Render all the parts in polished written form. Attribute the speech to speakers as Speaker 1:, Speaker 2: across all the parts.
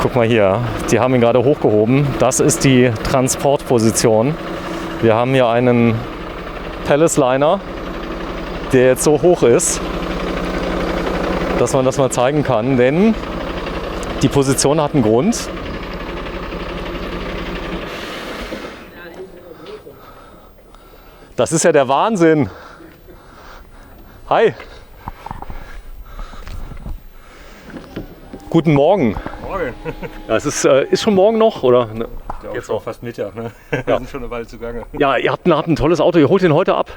Speaker 1: Guck mal hier, die haben ihn gerade hochgehoben. Das ist die Transportposition. Wir haben hier einen Palace Liner, der jetzt so hoch ist, dass man das mal zeigen kann, denn die Position hat einen Grund. Das ist ja der Wahnsinn. Hi. Guten Morgen.
Speaker 2: Morgen.
Speaker 1: Ja, es ist schon morgen noch, oder?
Speaker 2: Ja, jetzt auch fast Mittag, ne? Wir sind schon eine Weile zugange.
Speaker 1: Ja, ihr habt ein tolles Auto. Ihr holt den heute ab?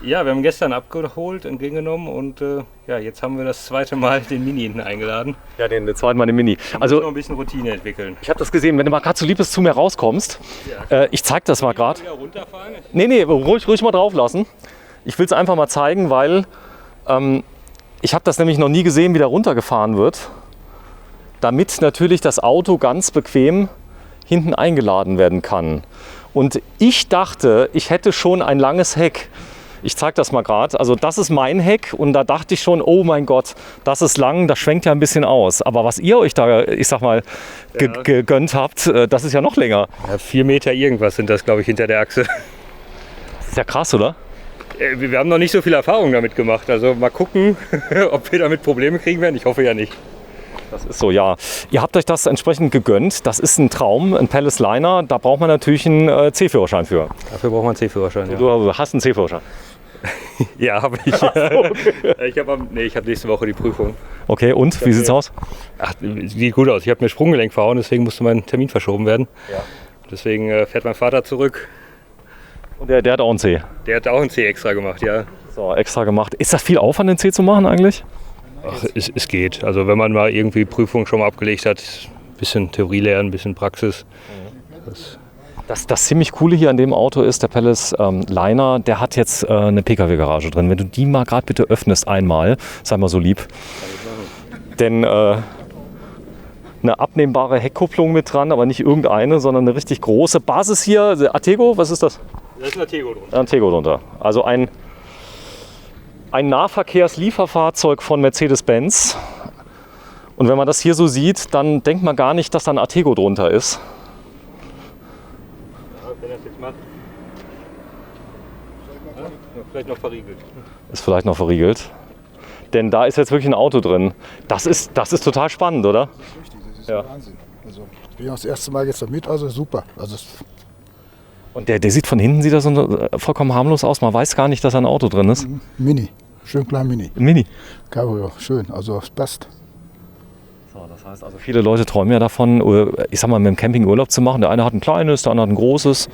Speaker 2: Ja, wir haben gestern abgeholt, entgegengenommen und ja, jetzt haben wir das zweite Mal den Mini hinten eingeladen.
Speaker 1: Ja, den zweiten Mal den Mini.
Speaker 2: Also noch ein bisschen Routine entwickeln.
Speaker 1: Ich habe das gesehen, wenn du mal gerade so lieb bist, zu mir rauskommst. Ja. Ich zeig das mal gerade. Nee, ruhig mal drauf lassen. Ich will es einfach mal zeigen, weil ich habe das nämlich noch nie gesehen, wie da runtergefahren wird. Damit natürlich das Auto ganz bequem hinten eingeladen werden kann. Und ich dachte, ich hätte schon ein langes Heck. Ich zeige das mal gerade. Also das ist mein Heck und da dachte ich schon, oh mein Gott, das ist lang, das schwenkt ja ein bisschen aus. Aber was ihr euch da, ich sag mal, gegönnt habt, das ist ja noch länger.
Speaker 2: Ja, 4 Meter irgendwas sind das, glaube ich, hinter der Achse.
Speaker 1: Das ist ja krass, oder?
Speaker 2: Wir haben noch nicht so viel Erfahrung damit gemacht. Also mal gucken, ob wir damit Probleme kriegen werden. Ich hoffe ja nicht.
Speaker 1: Das ist so, ja. Ihr habt euch das entsprechend gegönnt. Das ist ein Traum, ein Palace Liner. Da braucht man natürlich einen C-Führerschein für.
Speaker 2: Dafür braucht man einen C-Führerschein, ja.
Speaker 1: Du hast einen C-Führerschein?
Speaker 2: Ja, habe ich. So, okay. Ich habe nächste Woche die Prüfung.
Speaker 1: Okay, und? Wie sieht's aus?
Speaker 2: Ach, sieht gut aus. Ich habe mir Sprunggelenk verhauen, deswegen musste mein Termin verschoben werden. Ja. Deswegen fährt mein Vater zurück.
Speaker 1: Und der hat auch einen C?
Speaker 2: Der hat auch einen C extra gemacht, ja.
Speaker 1: So, extra gemacht. Ist das viel Aufwand, den C zu machen eigentlich?
Speaker 2: Ach, es geht. Also wenn man mal irgendwie Prüfungen schon mal abgelegt hat, ein bisschen Theorie lernen, ein bisschen Praxis.
Speaker 1: Das ziemlich Coole hier an dem Auto ist, der Palace Liner, der hat jetzt eine Pkw-Garage drin. Wenn du die mal gerade bitte öffnest einmal, sei mal so lieb. Denn eine abnehmbare Heckkupplung mit dran, aber nicht irgendeine, sondern eine richtig große Basis hier. Artego, was ist das?
Speaker 2: Da ist ein Artego drunter.
Speaker 1: Artego drunter. Also ein Nahverkehrslieferfahrzeug von Mercedes-Benz. Und wenn man das hier so sieht, dann denkt man gar nicht, dass da ein Artego drunter ist.
Speaker 2: Ja, wenn er es jetzt macht. Ja, vielleicht noch verriegelt.
Speaker 1: Ist vielleicht noch verriegelt. Denn da ist jetzt wirklich ein Auto drin. Das ist total spannend, oder?
Speaker 3: Das ist richtig, das ist ja Wahnsinn. Also, ich bin ja das erste Mal jetzt damit, also super. Also,
Speaker 1: und der sieht von hinten sieht das so vollkommen harmlos aus. Man weiß gar nicht, dass da ein Auto drin ist.
Speaker 3: Mini, schön klein Mini.
Speaker 1: Mini.
Speaker 3: Cabrio, schön, also es passt.
Speaker 1: So, das heißt also, viele Leute träumen ja davon, ich sag mal, mit dem Camping Urlaub zu machen. Der eine hat ein kleines, der andere hat ein großes.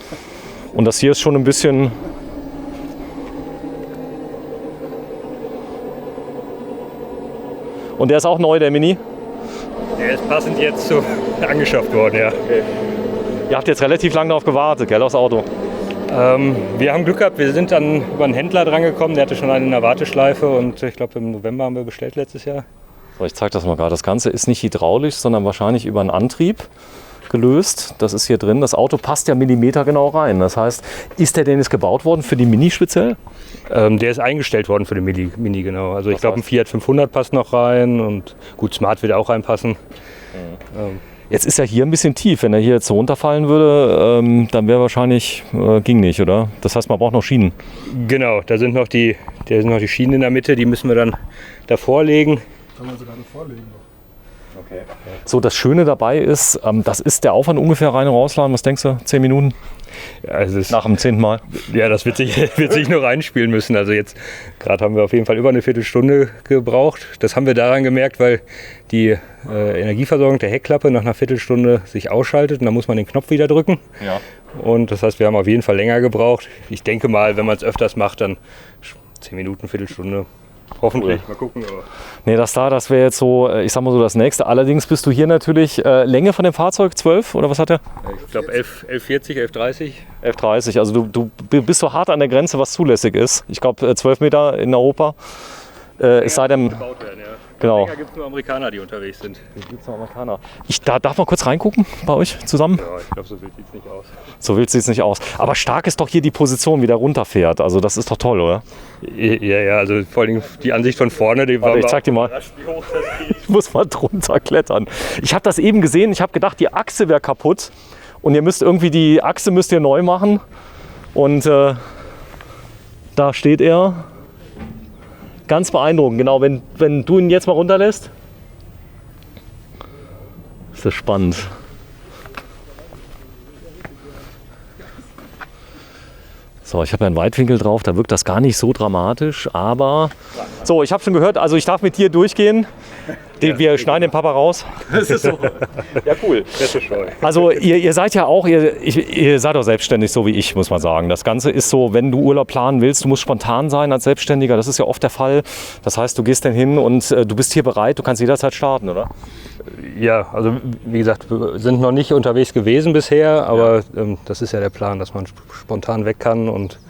Speaker 1: Und das hier ist schon ein bisschen... Und der ist auch neu, der Mini?
Speaker 2: Der ist passend jetzt so angeschafft worden, ja.
Speaker 1: Okay. Ihr habt jetzt relativ lange darauf gewartet, gell, aufs Auto?
Speaker 2: Wir haben Glück gehabt, wir sind dann über einen Händler dran gekommen, der hatte schon eine in der Warteschleife und ich glaube im November haben wir bestellt letztes Jahr.
Speaker 1: So, ich zeige das mal gerade. Das Ganze ist nicht hydraulisch, sondern wahrscheinlich über einen Antrieb gelöst. Das ist hier drin. Das Auto passt ja millimetergenau rein. Das heißt, ist der denn jetzt gebaut worden für die Mini speziell?
Speaker 2: Der ist eingestellt worden für den Mini, genau. Also ich glaube, ein Fiat 500 passt noch rein und gut, Smart wird auch reinpassen.
Speaker 1: Jetzt ist er hier ein bisschen tief. Wenn er hier jetzt so runterfallen würde, dann wäre wahrscheinlich, ging nicht, oder? Das heißt, man braucht noch Schienen.
Speaker 2: Genau, da sind noch die Schienen in der Mitte, die müssen wir dann davor legen.
Speaker 3: Kann man sogar noch vorlegen.
Speaker 1: Okay. So, das Schöne dabei ist, das ist der Aufwand ungefähr rein und rausladen. Was denkst du? 10 Minuten?
Speaker 2: Ja, also
Speaker 1: nach dem 10. Mal?
Speaker 2: Ja, das wird sich nur reinspielen müssen. Also jetzt gerade haben wir auf jeden Fall über eine Viertelstunde gebraucht. Das haben wir daran gemerkt, weil die Energieversorgung der Heckklappe nach einer Viertelstunde sich ausschaltet und dann muss man den Knopf wieder drücken.
Speaker 1: Ja.
Speaker 2: Und das heißt, wir haben auf jeden Fall länger gebraucht. Ich denke mal, wenn man es öfters macht, dann 10 Minuten, Viertelstunde. Hoffentlich, mal gucken. Aber.
Speaker 1: Nee, das wäre jetzt so, ich sag mal so das Nächste. Allerdings bist du hier natürlich, Länge von dem Fahrzeug 12 oder was hat der?
Speaker 2: Ich glaube 11,40, 11,30.
Speaker 1: 11,30, also du bist so hart an der Grenze, was zulässig ist. Ich glaube 12 Meter in Europa. Es sei denn, Genau.
Speaker 2: Da gibt es nur Amerikaner, die unterwegs sind.
Speaker 1: Darf man kurz reingucken bei euch zusammen?
Speaker 2: Ja, ich glaube, so wild sieht es nicht aus.
Speaker 1: So wild sieht es nicht aus. Aber stark ist doch hier die Position, wie der runterfährt. Also das ist doch toll, oder?
Speaker 2: Ja, also vor allem die Ansicht von vorne, die war
Speaker 1: Ich zeig dir mal.
Speaker 2: wie hoch das geht.
Speaker 1: Ich muss mal drunter klettern. Ich habe das eben gesehen. Ich habe gedacht, die Achse wäre kaputt. Und ihr müsst irgendwie die Achse neu machen. Und da steht er. Ganz beeindruckend. Genau, wenn du ihn jetzt mal runterlässt. Ist das spannend. So, ich habe ja einen Weitwinkel drauf, da wirkt das gar nicht so dramatisch, aber... So, ich habe schon gehört, also ich darf mit dir durchgehen. Wir schneiden den Papa raus. Das ist so. Ja, cool. Also ihr seid ja auch, ihr seid auch selbstständig, so wie ich, muss man sagen. Das Ganze ist so, wenn du Urlaub planen willst, du musst spontan sein als Selbstständiger. Das ist ja oft der Fall. Das heißt, du gehst dann hin und du bist hier bereit, du kannst jederzeit starten, oder?
Speaker 2: Ja, also wie gesagt, wir sind noch nicht unterwegs gewesen bisher, aber das ist ja der Plan, dass man spontan weg kann. Und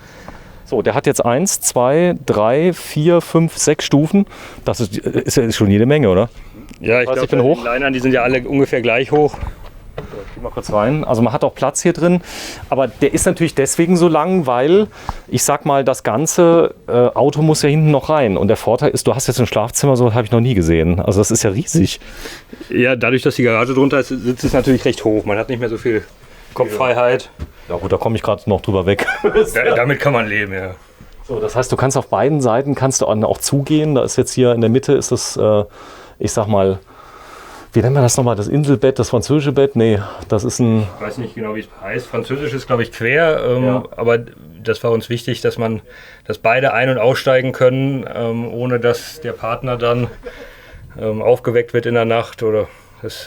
Speaker 1: so, der hat jetzt 1, 2, 3, 4, 5, 6 Stufen. Das ist schon jede Menge, oder?
Speaker 2: Ja, ich glaube, die Linern, die sind ja alle ungefähr gleich hoch.
Speaker 1: Ich geh mal kurz rein. Also man hat auch Platz hier drin, aber der ist natürlich deswegen so lang, weil ich sag mal, das ganze Auto muss ja hinten noch rein. Und der Vorteil ist, du hast jetzt ein Schlafzimmer, so habe ich noch nie gesehen. Also das ist ja riesig.
Speaker 2: Ja, dadurch, dass die Garage drunter ist, sitzt es natürlich recht hoch. Man hat nicht mehr so viel Kopffreiheit.
Speaker 1: Ja gut, da komme ich gerade noch drüber weg.
Speaker 2: Ja, damit kann man leben, ja.
Speaker 1: So, das heißt, du kannst auf beiden Seiten auch zugehen. Da ist jetzt hier in der Mitte ist das, ich sag mal, wie nennen wir das nochmal? Das Inselbett, das französische Bett? Nee, das ist ein...
Speaker 2: Ich weiß nicht genau, wie es heißt. Französisch ist, glaube ich, quer. Aber das war uns wichtig, dass beide ein- und aussteigen können, ohne dass der Partner dann aufgeweckt wird in der Nacht. Das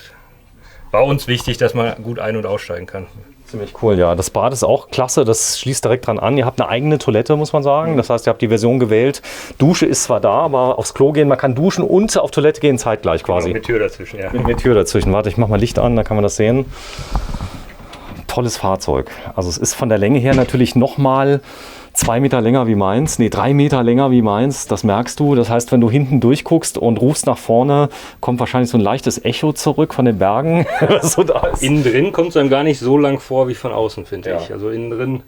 Speaker 2: war uns wichtig, dass man gut ein- und aussteigen kann.
Speaker 1: Ziemlich cool, ja. Das Bad ist auch klasse, das schließt direkt dran an. Ihr habt eine eigene Toilette, muss man sagen. Das heißt, ihr habt die Version gewählt. Dusche ist zwar da, aber aufs Klo gehen, man kann duschen und auf Toilette gehen zeitgleich quasi.
Speaker 2: Genau, mit Tür dazwischen, ja.
Speaker 1: Mit Tür dazwischen. Warte, ich mach mal Licht an, dann kann man das sehen. Tolles Fahrzeug. Also es ist von der Länge her natürlich nochmal 2 Meter länger wie meins, 3 Meter länger wie meins, das merkst du. Das heißt, wenn du hinten durchguckst und rufst nach vorne, kommt wahrscheinlich so ein leichtes Echo zurück von den Bergen, was so da ist.
Speaker 2: Innen drin kommt es einem gar nicht so lang vor wie von außen, finde ich. Also innen drin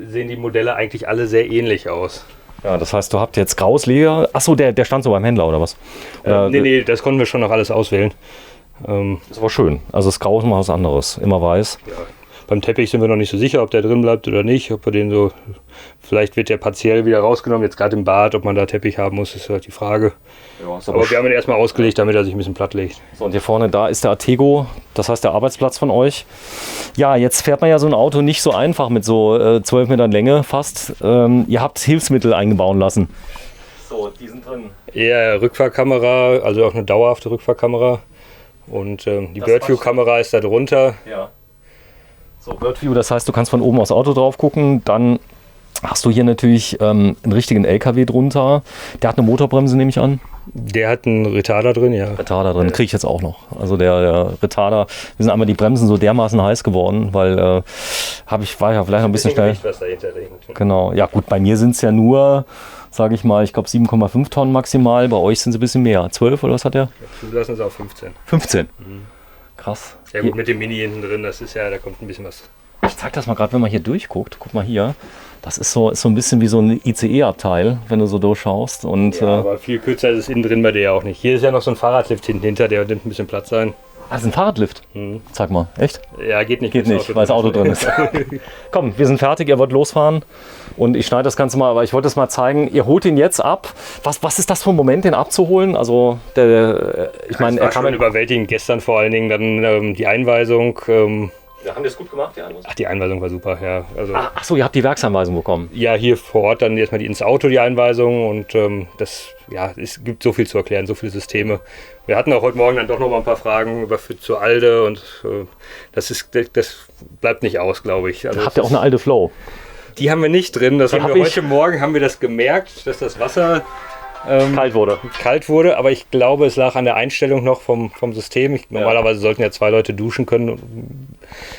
Speaker 2: sehen die Modelle eigentlich alle sehr ähnlich aus.
Speaker 1: Ja, das heißt, du habt jetzt graues Leder. Achso, der stand so beim Händler oder was?
Speaker 2: Nee, das konnten wir schon noch alles auswählen.
Speaker 1: Das ist aber schön. Also das Grau ist mal was anderes, immer weiß.
Speaker 2: Ja. Beim Teppich sind wir noch nicht so sicher, ob der drin bleibt oder nicht. Ob wir den so, vielleicht wird der partiell wieder rausgenommen. Jetzt gerade im Bad, ob man da Teppich haben muss, ist halt die Frage. Ja, aber wir haben ihn erstmal ausgelegt, damit er sich ein bisschen platt legt.
Speaker 1: So, und hier vorne, da ist der Artego, das heißt der Arbeitsplatz von euch. Ja, jetzt fährt man ja so ein Auto nicht so einfach mit so 12 Metern Länge fast. Ihr habt Hilfsmittel eingebauen lassen. So, die sind drin.
Speaker 2: Ja, Rückfahrkamera, also auch eine dauerhafte Rückfahrkamera. Und die Birdview-Kamera ist da drunter.
Speaker 1: Ja. So, Birdview, das heißt, du kannst von oben aufs Auto drauf gucken. Dann hast du hier natürlich einen richtigen LKW drunter. Der hat eine Motorbremse, nehme ich an.
Speaker 2: Der hat einen Retarder drin, ja.
Speaker 1: Retarder drin, kriege ich jetzt auch noch. Also der Retarder, wir sind einmal die Bremsen so dermaßen heiß geworden, weil war ja vielleicht noch ein bisschen schnell.
Speaker 2: Was dahinter liegt.
Speaker 1: Genau, ja gut, bei mir sind es ja nur, sage ich mal, ich glaube 7,5 Tonnen maximal. Bei euch sind es ein bisschen mehr. 12 oder was hat der?
Speaker 2: Wir lassen es auf 15.
Speaker 1: 15? Krass.
Speaker 2: Ja gut, mit dem Mini hinten drin, das ist ja, da kommt ein bisschen was.
Speaker 1: Ich zeig das mal gerade, wenn man hier durchguckt. Guck mal hier. Das ist so ein bisschen wie so ein ICE-Abteil, wenn du so durchschaust. Und,
Speaker 2: ja, aber viel kürzer ist es innen drin bei dir ja auch nicht. Hier ist ja noch so ein Fahrradlift hinter, der nimmt ein bisschen Platz ein.
Speaker 1: Ah, das ist ein Fahrradlift? Sag mal, echt?
Speaker 2: Ja, geht nicht.
Speaker 1: Geht nicht, weil das Auto drin ist. Komm, wir sind fertig, ihr wollt losfahren. Und ich schneide das Ganze mal, aber ich wollte es mal zeigen. Ihr holt ihn jetzt ab. Was ist das für ein Moment, den abzuholen? Also, ich meine,
Speaker 2: er kam schon überwältigend gestern vor allen Dingen dann die Einweisung.
Speaker 1: Ja, haben die es gut gemacht, die Einweisung?
Speaker 2: Ach, die Einweisung war super, ja. Also,
Speaker 1: ach so, ihr habt die Werksanweisung bekommen?
Speaker 2: Ja, hier vor Ort dann erstmal ins Auto die Einweisung und es gibt so viel zu erklären, so viele Systeme. Wir hatten auch heute Morgen dann doch noch mal ein paar Fragen zur Alde und das bleibt nicht aus, glaube ich. Also
Speaker 1: habt ihr auch eine Alde Flow?
Speaker 2: Die haben wir nicht drin. Heute Morgen haben wir das gemerkt, dass das Wasser
Speaker 1: kalt wurde.
Speaker 2: Kalt wurde, aber ich glaube, es lag an der Einstellung noch vom System. Normalerweise sollten ja 2 Leute duschen können.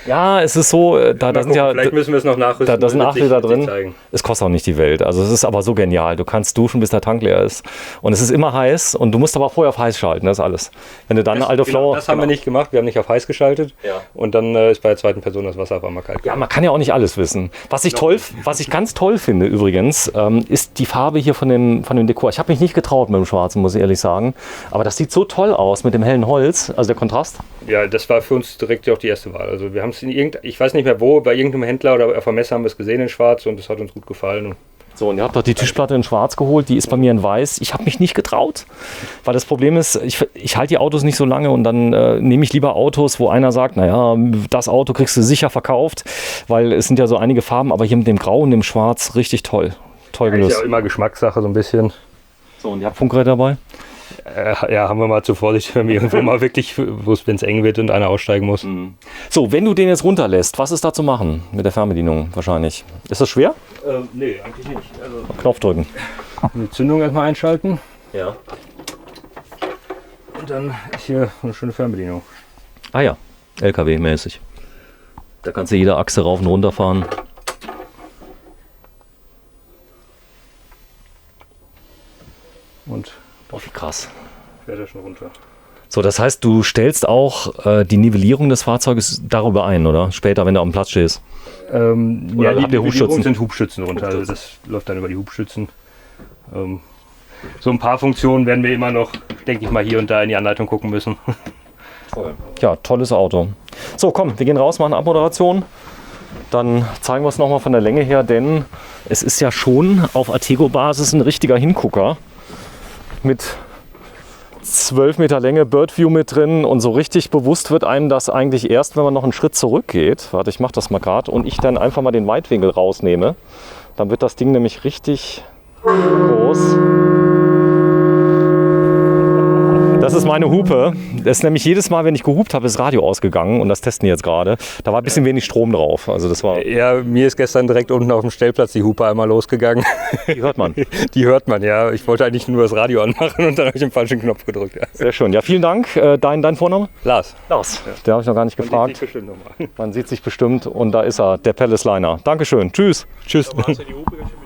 Speaker 1: Ja, es ist so, da sind ja,
Speaker 2: vielleicht müssen wir es noch nachrüsten.
Speaker 1: da sind 8 Liter drin.
Speaker 2: Zeigen.
Speaker 1: Es kostet auch nicht die Welt. Also es ist aber so genial. Du kannst duschen, bis der Tank leer ist. Und es ist immer heiß und du musst aber vorher auf heiß schalten, das ist alles. Wenn du dann alte Flow...
Speaker 2: Das haben wir nicht gemacht, wir haben nicht auf heiß geschaltet.
Speaker 1: Ja.
Speaker 2: Und dann ist bei der zweiten Person das Wasser auf einmal kalt.
Speaker 1: Ja, man kann ja auch nicht alles wissen. Was ich ganz toll finde übrigens, ist die Farbe hier von dem Dekor. Ich habe mich nicht getraut mit dem Schwarzen, muss ich ehrlich sagen. Aber das sieht so toll aus mit dem hellen Holz, also der Kontrast.
Speaker 2: Ja, das war für uns direkt auch die erste Wahl. Also wir haben es ich weiß nicht mehr wo, bei irgendeinem Händler oder auf der Messe haben wir es gesehen in Schwarz und es hat uns gut gefallen.
Speaker 1: So, und ihr habt doch die Tischplatte in Schwarz geholt, die ist bei mir in Weiß. Ich habe mich nicht getraut, weil das Problem ist, ich halte die Autos nicht so lange und dann nehme ich lieber Autos, wo einer sagt, naja, das Auto kriegst du sicher verkauft, weil es sind ja so einige Farben, aber hier mit dem Grau und dem Schwarz richtig toll. Toll gelöst.
Speaker 2: Ist ja auch immer Geschmackssache so ein bisschen.
Speaker 1: So, und ihr habt Funkgerät dabei?
Speaker 2: Ja, haben wir mal zur Vorsicht, wenn wir irgendwo mal wirklich, wenn es eng wird und einer aussteigen muss.
Speaker 1: So, wenn du den jetzt runterlässt, was ist da zu machen mit der Fernbedienung wahrscheinlich? Ist das schwer?
Speaker 2: Nee, eigentlich nicht. Also
Speaker 1: Knopf drücken.
Speaker 2: die Zündung erstmal einschalten
Speaker 1: Ja.
Speaker 2: und dann ist hier eine schöne Fernbedienung.
Speaker 1: Ah ja, LKW-mäßig. Da kannst du jede Achse rauf und runter fahren.
Speaker 2: Und
Speaker 1: Oh, wie krass.
Speaker 2: fährt er schon runter.
Speaker 1: So, das heißt, du stellst auch die Nivellierung des Fahrzeuges darüber ein, oder? Später, wenn du am Platz stehst.
Speaker 2: Oder
Speaker 1: habt ihr
Speaker 2: die
Speaker 1: Hubschützen?
Speaker 2: Hubschützen sind Hubschützen runter. Also das läuft dann über die Hubschützen. So ein paar Funktionen werden wir immer noch, denke ich mal, hier und da in die Anleitung gucken müssen.
Speaker 1: Ja, tolles Auto. So, komm, wir gehen raus, machen Abmoderation. Dann zeigen wir es nochmal von der Länge her, denn es ist ja schon auf Artego-Basis ein richtiger Hingucker. Mit 12 Meter Länge, Birdview mit drin und so richtig bewusst wird einem das eigentlich erst, wenn man noch einen Schritt zurückgeht. Warte, ich mache das mal gerade und ich dann einfach mal den Weitwinkel rausnehme. Dann wird das Ding nämlich richtig groß. Das ist meine Hupe. Das ist nämlich jedes Mal, wenn ich gehupt habe, ist das Radio ausgegangen und das testen wir jetzt gerade. Da war ein bisschen wenig Strom drauf. Also das war.
Speaker 2: Ja, mir ist gestern direkt unten auf dem Stellplatz die Hupe einmal losgegangen.
Speaker 1: Die hört man.
Speaker 2: Die hört man, ja. Ich wollte eigentlich nur das Radio anmachen und dann habe ich den falschen Knopf gedrückt. Ja.
Speaker 1: Sehr schön. Ja, vielen Dank. Dein Vorname?
Speaker 2: Lars.
Speaker 1: Lars. Den habe ich noch gar nicht gefragt.
Speaker 2: Sieht sich bestimmt noch mal.
Speaker 1: Man sieht sich bestimmt und da ist er, der Palace Liner. Dankeschön. Tschüss.
Speaker 2: Tschüss.
Speaker 4: Hast du die Hupe geschützt?